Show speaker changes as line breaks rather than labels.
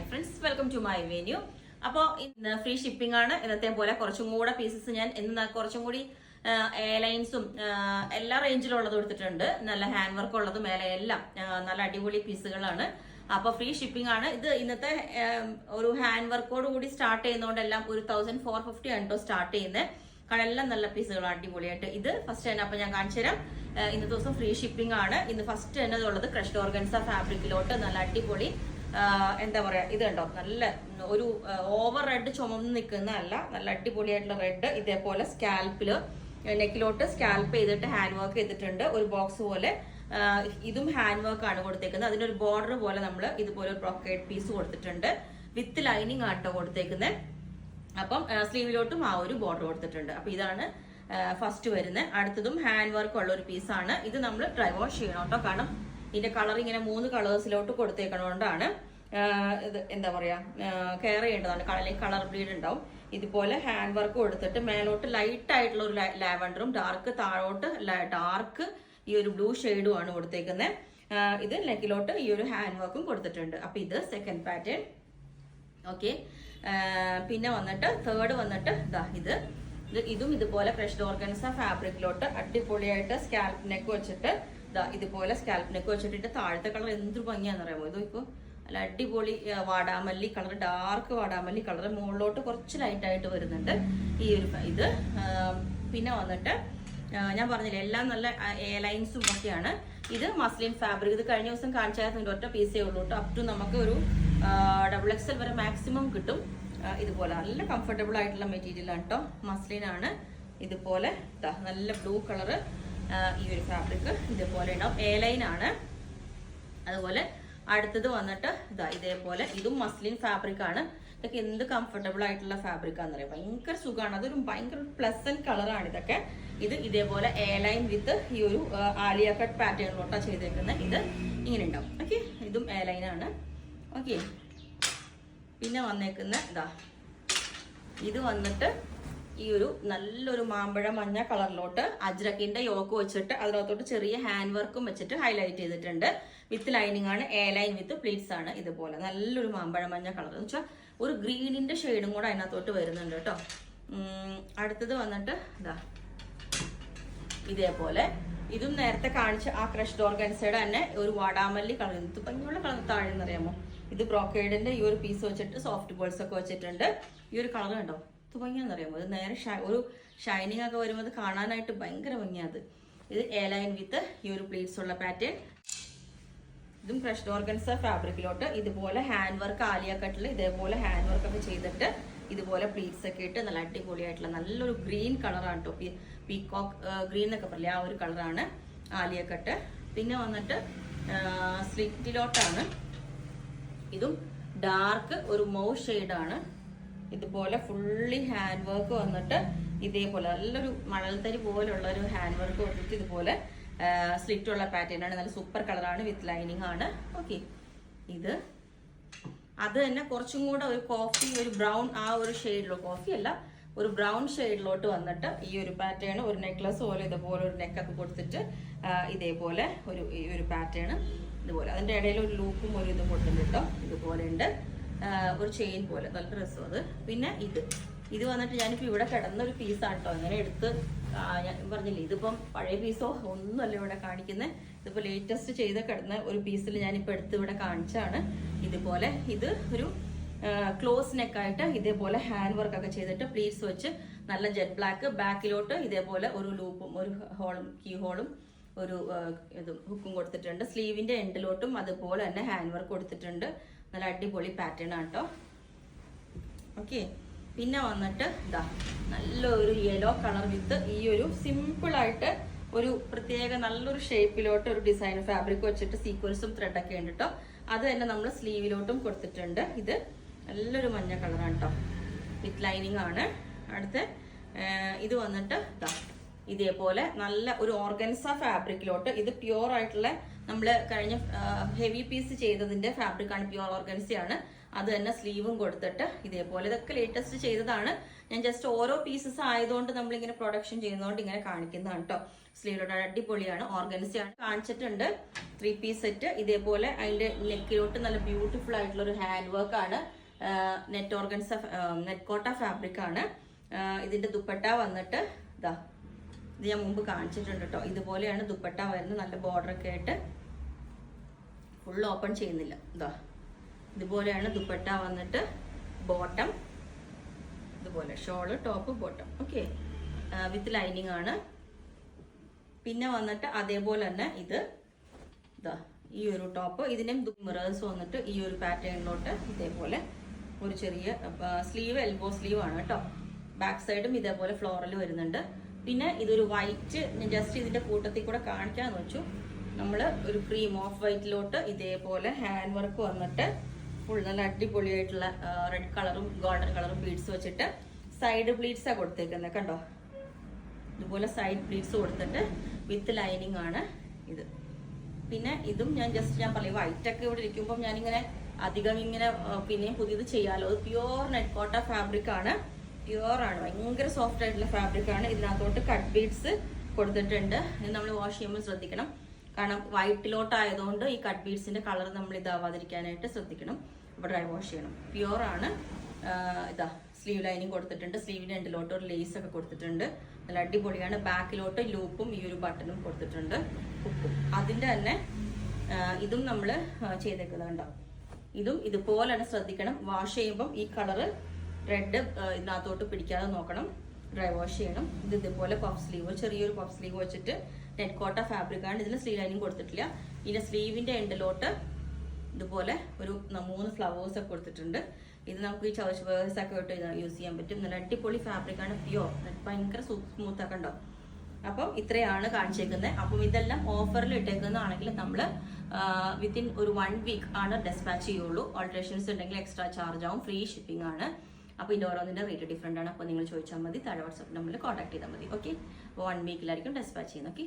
Hi friends, welcome to my venue. അപ്പോൾ ഇന്ന് free shipping ആണ്. ഇന്നത്തെ പോലെ കുറച്ചും കൂടെ പീസസ് ഞാൻ കുറച്ചും കൂടി എയർലൈൻസും എല്ലാ റേഞ്ചിലുള്ളത് കൊടുത്തിട്ടുണ്ട്. നല്ല ഹാൻഡ് വർക്ക് ഉള്ളത് മേലെ എല്ലാം നല്ല അടിപൊളി പീസുകളാണ്. അപ്പോൾ ഫ്രീ ഷിപ്പിംഗ് ആണ്. ഇത് ഇന്നത്തെ ഒരു ഹാൻഡ് വർക്കോട് കൂടി സ്റ്റാർട്ട് ചെയ്യുന്നതുകൊണ്ടെല്ലാം 1450 ആണ് കേട്ടോ സ്റ്റാർട്ട് ചെയ്യുന്നത്. കാരണം എല്ലാം നല്ല പീസുകളാണ് അടിപൊളിയായിട്ട്. ഇത് ഫസ്റ്റ് തന്നെ അപ്പോൾ ഞാൻ കാണിച്ചു തരാം. ഇന്നത്തെ ദിവസം ഫ്രീ ഷിപ്പിംഗ് ആണ്. ഇന്ന് ഫസ്റ്റ് തന്നെ ഉള്ളത് ക്രഷ്ഡ് ഓർഗൻസ ഫാബ്രിക്കിലോട്ട് നല്ല അടിപൊളി എന്താ പറയാ, ഇത് കണ്ടോ, നല്ല ഒരു ഓവർ റെഡ് ചുമന്ന് നിൽക്കുന്നതല്ല, നല്ല അടിപൊളിയായിട്ടുള്ള റെഡ്. ഇതേപോലെ സ്കാൽപ്പില് നെക്കിലോട്ട് സ്കാൽപ്പ് ചെയ്തിട്ട് ഹാൻഡ് വർക്ക് ചെയ്തിട്ടുണ്ട്. ഒരു ബോക്സ് പോലെ ഇതും ഹാൻഡ് വർക്ക് ആണ് കൊടുത്തേക്കുന്നത്. അതിനൊരു ബോർഡർ പോലെ നമ്മൾ ഇതുപോലെ ഒരു ബ്രോക്കേഡ് പീസ് കൊടുത്തിട്ടുണ്ട്. വിത്ത് ലൈനിങ് ആട്ടോ കൊടുത്തേക്കുന്നത്. അപ്പം സ്ലീവിലോട്ടും ആ ഒരു ബോർഡർ കൊടുത്തിട്ടുണ്ട്. അപ്പൊ ഇതാണ് ഫസ്റ്റ് വരുന്നത്. അടുത്തതും ഹാൻഡ് വർക്ക് ഉള്ള ഒരു പീസാണ്. ഇത് നമ്മൾ ഡ്രൈ വാഷ് ചെയ്യണം കേട്ടോ. കാരണം ഇതിന്റെ കളർ ഇങ്ങനെ 3 കളേഴ്സിലോട്ട് കൊടുത്തേക്കണോണ്ടാണ് ഇത് എന്താ പറയാ, കെയർ ചെയ്യേണ്ടതാണ്. കളർ ബ്ലീഡ് ഉണ്ടാവും. ഇതുപോലെ ഹാൻഡ് വർക്ക് കൊടുത്തിട്ട് മേലോട്ട് ലൈറ്റ് ആയിട്ടുള്ള ഒരു ലാവൻഡറും ഡാർക്ക് താഴോട്ട് ഡാർക്ക് ഈ ഒരു ബ്ലൂ ഷെയ്ഡും ആണ് കൊടുത്തേക്കുന്നത്. ഇത് നെക്കിലോട്ട് ഈ ഒരു ഹാൻഡ് വർക്കും കൊടുത്തിട്ടുണ്ട്. അപ്പൊ ഇത് സെക്കൻഡ് പാറ്റേൺ. ഓക്കെ, പിന്നെ വന്നിട്ട് തേർഡ് വന്നിട്ട് ഇതും ഇതുപോലെ ക്രഷ്ഡ് ഓർഗൻസ ഫാബ്രിക്കിലോട്ട് അടിപൊളിയായിട്ട് സ്കാൽപ്പ് നെക്ക് വെച്ചിട്ട് ഇതുപോലെ സ്കാൽപ്പ് നെക്ക് വെച്ചിട്ട് താഴത്തെ കളർ എന്ത് ഭംഗിയാന്ന് അറിയാമോ. ഇത് ഇപ്പോൾ നല്ല അടിപൊളി വാടാമല്ലി കളർ, ഡാർക്ക് വാടാമല്ലി കളർ, മുകളിലോട്ട് കുറച്ച് ലൈറ്റ് ആയിട്ട് വരുന്നുണ്ട് ഈ ഒരു ഇത്. പിന്നെ വന്നിട്ട് ഞാൻ പറഞ്ഞില്ലേ എല്ലാം നല്ല എയർലൈൻസും ഒക്കെയാണ്. ഇത് മസ്ലിൻ ഫാബ്രിക്. ഇത് കഴിഞ്ഞ ദിവസം കാണിച്ചാൽ ഒറ്റ പീസേ ഉള്ളൂ കേട്ടോ. അപ് ടു നമുക്ക് ഒരു XXL വരെ മാക്സിമം കിട്ടും. ഇതുപോലെ നല്ല കംഫർട്ടബിൾ ആയിട്ടുള്ള മെറ്റീരിയൽ ആണ് കേട്ടോ. മസ്ലിൻ ആണ്. ഇതുപോലെ നല്ല ബ്ലൂ കളറ് ഈ ഒരു ഫാബ്രിക് ഇതേപോലെ ഉണ്ടാവും. എയർലൈൻ ആണ്. അതുപോലെ അടുത്തത് വന്നിട്ട് ഇതേപോലെ ഇതും മസ്ലിൻ ഫാബ്രിക് ആണ്. ഇതൊക്കെ എന്ത് കംഫർട്ടബിൾ ആയിട്ടുള്ള ഫാബ്രിക് ആണെന്ന് അറിയാം. ഭയങ്കര സുഖമാണ്. അതൊരു ഭയങ്കര പ്ലസന്റ് കളറാണ് ഇതൊക്കെ. ഇത് ഇതേപോലെ എയർലൈൻ വിത്ത് ഈ ഒരു ആലിയ കട്ട് പാറ്റേണിലോട്ടാണ് ചെയ്തേക്കുന്നത്. ഇത് ഇങ്ങനെ ഉണ്ടാവും. ഓക്കെ, ഇതും എയർലൈൻ ആണ്. ഓക്കെ, പിന്നെ വന്നേക്കുന്ന ഇത് വന്നിട്ട് ഈ ഒരു നല്ലൊരു മാമ്പഴ മഞ്ഞ കളറിലോട്ട് അജ്രക്കിന്റെ യോക്ക് വെച്ചിട്ട് അതിനകത്തോട്ട് ചെറിയ ഹാൻഡ് വർക്കും വെച്ചിട്ട് ഹൈലൈറ്റ് ചെയ്തിട്ടുണ്ട്. വിത്ത് ലൈനിങ് ആണ്. എയർലൈൻ വിത്ത് പ്ലീറ്റ്സ് ആണ്. ഇതുപോലെ നല്ലൊരു മാമ്പഴ മഞ്ഞ കളർ എന്ന് വെച്ചാൽ ഒരു ഗ്രീനിന്റെ ഷെയ്ഡും കൂടെ അതിനകത്തോട്ട് വരുന്നുണ്ട് കേട്ടോ. അടുത്തത് വന്നിട്ട് ഇതേപോലെ ഇതും നേരത്തെ കാണിച്ച ആ ക്രഷ്ഡ് ഓർഗൻസയുടെ തന്നെ ഒരു വാടാമല്ലി കളർ. ഇത് ഭംഗിയുള്ള കളർ താഴെന്ന് അറിയാമോ. ഇത് ബ്രോക്കേഡിന്റെ ഈ ഒരു പീസ് വെച്ചിട്ട് സോഫ്റ്റ് ബോൾസ് ഒക്കെ വെച്ചിട്ടുണ്ട്. ഈ ഒരു കളർ കണ്ടോ, ഇത് ഭംഗിയാന്ന് അറിയാമോ. ഇത് നേരെ ഒരു ഷൈനിങ് ഒക്കെ വരുമ്പോൾ അത് കാണാനായിട്ട് ഭയങ്കര ഭംഗിയാണ്. ഇത് എയർലൈൻ വിത്ത് ഈ ഒരു പ്ലീറ്റ്സ് ഉള്ള പാറ്റേൺ. ഇതും ക്രഷ്ഡ് ഓർഗൻസ ഫാബ്രിക്കിലോട്ട് ഇതുപോലെ ഹാൻഡ് വർക്ക് ആലിയ കട്ടിൽ ഇതേപോലെ ഹാൻഡ് വർക്ക് ഒക്കെ ചെയ്തിട്ട് ഇതുപോലെ പ്ലീറ്റ്സ് ഒക്കെ ഇട്ട് നല്ല അടിപൊളിയായിട്ടുള്ള നല്ലൊരു ഗ്രീൻ കളറാണ് കേട്ടോ. പീകോക്ക് ഗ്രീൻ എന്നൊക്കെ പറയില്ലേ, ആ ഒരു കളറാണ് ആലിയ കട്ട്. പിന്നെ വന്നിട്ട് സ്ലിറ്റിലോട്ടാണ്. ഇതും ഡാർക്ക് ഒരു മൗ ഷെയ്ഡാണ്. ഇതുപോലെ ഫുള്ളി ഹാൻഡ് വർക്ക് വന്നിട്ട് ഇതേപോലെ നല്ലൊരു മണൽത്തരി പോലുള്ള ഒരു ഹാൻഡ് വർക്ക് വന്നിട്ട് ഇതുപോലെ സ്ലിറ്റ് ഉള്ള പാറ്റേൺ ആണ്. നല്ല സൂപ്പർ കളറാണ്. വിത്ത് ലൈനിങ് ആണ്. ഓക്കെ, ഇത് അത് തന്നെ കുറച്ചും കൂടെ ഒരു കോഫി, ഒരു ബ്രൗൺ ആ ഒരു ഷെയ്ഡിലോ, കോഫി അല്ല ഒരു ബ്രൗൺ ഷെയ്ഡിലോട്ട് വന്നിട്ട് ഈ ഒരു പാറ്റേൺ ഒരു നെക്ലസ് പോലെ ഇതുപോലെ ഒരു നെക്കൊക്കെ കൊടുത്തിട്ട് ഇതേപോലെ ഈ ഒരു പാറ്റേൺ ഇതുപോലെ അതിന്റെ ഇടയിൽ ഒരു ലൂപ്പും ഒരു ഇതും കൊടുത്തിട്ടുണ്ട് കേട്ടോ. ഇതുപോലെ ഉണ്ട് ഒരു ചെയിൻ പോലെ, നല്ല രസം അത്. പിന്നെ ഇത് വന്നിട്ട് ഞാനിപ്പോൾ ഇവിടെ കിടന്നൊരു പീസാണ് കേട്ടോ. അങ്ങനെ എടുത്ത് ഞാൻ പറഞ്ഞില്ലേ, ഇതിപ്പം പഴയ പീസോ ഒന്നുമല്ല ഇവിടെ കാണിക്കുന്നത്. ഇതിപ്പോൾ ലേറ്റസ്റ്റ് ചെയ്ത് കിടന്ന ഒരു പീസിൽ ഞാനിപ്പോൾ എടുത്ത് ഇവിടെ കാണിച്ചാണ്. ഇതുപോലെ ഇത് ഒരു ക്ലോസ് നെക്കായിട്ട് ഇതേപോലെ ഹാൻഡ് വർക്ക് ഒക്കെ ചെയ്തിട്ട് പ്ലീറ്റ്സ് വെച്ച് നല്ല ജെറ്റ് ബ്ലാക്ക് ബാക്കിലോട്ട് ഇതേപോലെ ഒരു ലൂപ്പും ഒരു ഹോളും കീ ഹോളും ഒരു ഇതും ഹുക്കും കൊടുത്തിട്ടുണ്ട്. സ്ലീവിന്റെ എൻഡിലോട്ടും അതുപോലെ തന്നെ ഹാൻഡ് വർക്ക് കൊടുത്തിട്ടുണ്ട്. നല്ല അടിപൊളി പാറ്റേൺ ആണ് കേട്ടോ. ഓക്കെ, പിന്നെ വന്നിട്ട് നല്ലൊരു യെല്ലോ കളർ വിത്ത് ഈ ഒരു സിമ്പിൾ ആയിട്ട് ഒരു പ്രത്യേക നല്ലൊരു ഷേപ്പിലോട്ട് ഒരു ഡിസൈൻ ഫാബ്രിക് വെച്ചിട്ട് സീക്വൻസും ത്രെഡൊക്കെ ഉണ്ട് കേട്ടോ. അത് തന്നെ നമ്മൾ സ്ലീവിലോട്ടും കൊടുത്തിട്ടുണ്ട്. ഇത് നല്ലൊരു മഞ്ഞ കളറാണ് കേട്ടോ. വിത്ത് ലൈനിങ് ആണ്. അടുത്ത് ഇത് വന്നിട്ട് ഇതേപോലെ നല്ല ഒരു ഓർഗൻസ ഫാബ്രിക്കിലോട്ട് ഇത് പ്യുവർ ആയിട്ടുള്ള നമ്മൾ കഴിഞ്ഞ ഹെവി പീസ് ചെയ്തതിന്റെ ഫാബ്രിക്കാണ്, പ്യുവർ ഓർഗൻസിയാണ്. അത് തന്നെ സ്ലീവും കൊടുത്തിട്ട് ഇതേപോലെ, ഇതൊക്കെ ലേറ്റസ്റ്റ് ചെയ്തതാണ്. ഞാൻ ജസ്റ്റ് ഓരോ പീസസ് ആയതുകൊണ്ട് നമ്മളിങ്ങനെ പ്രൊഡക്ഷൻ ചെയ്യുന്നതുകൊണ്ട് ഇങ്ങനെ കാണിക്കുന്നതാണ് കേട്ടോ. സ്ലീവിലോട്ട് അടിപൊളിയാണ്, ഓർഗൻസിയാണ് കാണിച്ചിട്ടുണ്ട്. 3 പീസ് സെറ്റ് ഇതേപോലെ. അതിന്റെ നെക്കിലോട്ട് നല്ല ബ്യൂട്ടിഫുൾ ആയിട്ടുള്ള ഒരു ഹാൻഡ് വർക്ക് ആണ്. നെറ്റ് ഓർഗൻസ നെറ്റ് കോട്ട ഫാബ്രിക് ആണ്. ഇതിന്റെ ദുപ്പട്ട വന്നിട്ട് ഇതാ, ഇത് ഞാൻ മുമ്പ് കാണിച്ചിട്ടുണ്ട് കേട്ടോ. ഇതുപോലെയാണ് ദുപ്പട്ട വരുന്നത്, നല്ല ബോർഡർ ഒക്കെ ആയിട്ട്. ഫുൾ ഓപ്പൺ ചെയ്യുന്നില്ല, ഇതാ ഇതുപോലെയാണ് ദുപ്പട്ട വന്നിട്ട്. ബോട്ടം ഇതുപോലെ, shawl top bottom, okay, with lining ആണ്. പിന്നെ വന്നിട്ട് അതേപോലെ തന്നെ ഇത് ഇതാ ഈ ഒരു ടോപ്പ്, ഇതിനും മിറേഴ്സ് വന്നിട്ട് ഈ ഒരു പാറ്റേണിലോട്ട് ഇതേപോലെ ഒരു ചെറിയ സ്ലീവ്, എൽബോ സ്ലീവ് ആണ് കേട്ടോ. ബാക്ക് സൈഡും ഇതേപോലെ ഫ്ലോറൽ വരുന്നുണ്ട്. പിന്നെ ഇതൊരു വൈറ്റ്, ഞാൻ ജസ്റ്റ് ഇതിന്റെ കൂട്ടത്തിൽ കൂടെ കാണിക്കാന്ന് വെച്ചു. നമ്മൾ ഒരു ക്രീം ഓഫ് വൈറ്റിലോട്ട് ഇതേപോലെ ഹാൻഡ് വർക്ക് വന്നിട്ട് ഫുൾ നല്ല അടിപൊളിയായിട്ടുള്ള റെഡ് കളറും ഗോൾഡൻ കളറും ബീഡ്സ് വെച്ചിട്ട് സൈഡ് പ്ലീറ്റ്സാണ് കൊടുത്തേക്കുന്നത് കണ്ടോ. ഇതുപോലെ സൈഡ് പ്ലീറ്റ്സ് കൊടുത്തിട്ട് വിത്ത് ലൈനിങ് ആണ് ഇത്. പിന്നെ ഇതും ഞാൻ പറയും, വൈറ്റ് ഒക്കെ ഇവിടെ ഇരിക്കുമ്പോൾ ഞാനിങ്ങനെ അധികം ഇങ്ങനെ പിന്നെയും പുതിയത് ചെയ്യാലോ. അത് പ്യുവർ നെറ്റ് കോട്ട ഫാബ്രിക് ആണ്, പ്യുവർ ആണ്, ഭയങ്കര സോഫ്റ്റ് ആയിട്ടുള്ള ഫാബ്രിക് ആണ്. ഇതിനകത്തോട്ട് കട്ട് ബീഡ്സ് കൊടുത്തിട്ടുണ്ട്. ഇത് നമ്മൾ വാഷ് ചെയ്യുമ്പോൾ ശ്രദ്ധിക്കണം, കാരണം വൈറ്റിലോട്ടായതുകൊണ്ട് ഈ കട്ട് ബീഡ്സിന്റെ കളർ നമ്മൾ ഇതാവാതിരിക്കാനായിട്ട് ശ്രദ്ധിക്കണം. അപ്പോൾ ഡ്രൈ വാഷ് ചെയ്യണം. പ്യുവർ ആണ്. ഇതാ സ്ലീവ് ലൈനിങ് കൊടുത്തിട്ടുണ്ട്. സ്ലീവിന്റെ എൻഡിലോട്ട് ഒരു ലേസ് ഒക്കെ കൊടുത്തിട്ടുണ്ട്, നല്ല അടിപൊളിയാണ്. ബാക്കിലോട്ട് ലൂപ്പും ഈ ഒരു ബട്ടണും കൊടുത്തിട്ടുണ്ട്, ഹുക്കും. അതിന്റെ തന്നെ ഇതും നമ്മൾ ചെയ്തേക്കുന്നുണ്ടോ. ഇതും ഇതുപോലെയാണ്, ശ്രദ്ധിക്കണം. വാഷ് ചെയ്യുമ്പം ഈ കളറ് റെഡ് ഇതിനകത്തോട്ട് പിടിക്കാതെ നോക്കണം, ഡ്രൈ വാഷ് ചെയ്യണം. ഇത് ഇതുപോലെ പഫ് സ്ലീവ്, ചെറിയൊരു പഫ് സ്ലീവ് വെച്ചിട്ട് നെറ്റ് കോട്ട ഫാബ്രിക് ആണ്. ഇതിന് സ്ലീവ് ലൈനിങ് കൊടുത്തിട്ടില്ല. ഇതിന്റെ സ്ലീവിന്റെ എൻഡിലോട്ട് ഇതുപോലെ ഒരു 3 ഫ്ലവേഴ്സ് ഒക്കെ കൊടുത്തിട്ടുണ്ട്. ഇത് നമുക്ക് ഈ ചവച്ച് ഒക്കെ ഇട്ട് യൂസ് ചെയ്യാൻ പറ്റും. നല്ല അടിപൊളി ഫാബ്രിക് ആണ്, പ്യുവർ, ഭയങ്കര സ്മൂത്ത് ഒക്കെ ഉണ്ടോ. അപ്പം ഇത്രയാണ് കാണിച്ചേക്കുന്നത്. അപ്പം ഇതെല്ലാം ഓഫറിൽ ഇട്ടേക്കുന്നതാണെങ്കിൽ നമ്മൾ വിത്തിൻ ഒരു 1 വീക്ക് ആണ് ഡെസ്പാച്ച് ചെയ്യുള്ളൂ. ഓൾട്രേഷൻസ് ഉണ്ടെങ്കിൽ എക്സ്ട്രാ ചാർജ് ആവും, ഫ്രീ ഷിപ്പിംഗ് ആണ്. അപ്പോൾ ഇതിൻ്റെ ഓരോന്നിൻ്റെ റേറ്റ് ഡിഫറെൻ്റ് ആണ്. അപ്പോൾ നിങ്ങൾ ചോദിച്ചാൽ മതി, താഴെ വാട്സാപ്പ് നമ്പറിൽ കോൺടാക്ട് ചെയ്താൽ മതി. ഓക്കെ, അപ്പോൾ 1 വീക്കിലായിരിക്കും ഡെസ്പാച്ച് ചെയ്യുന്നത്. ഓക്കെ.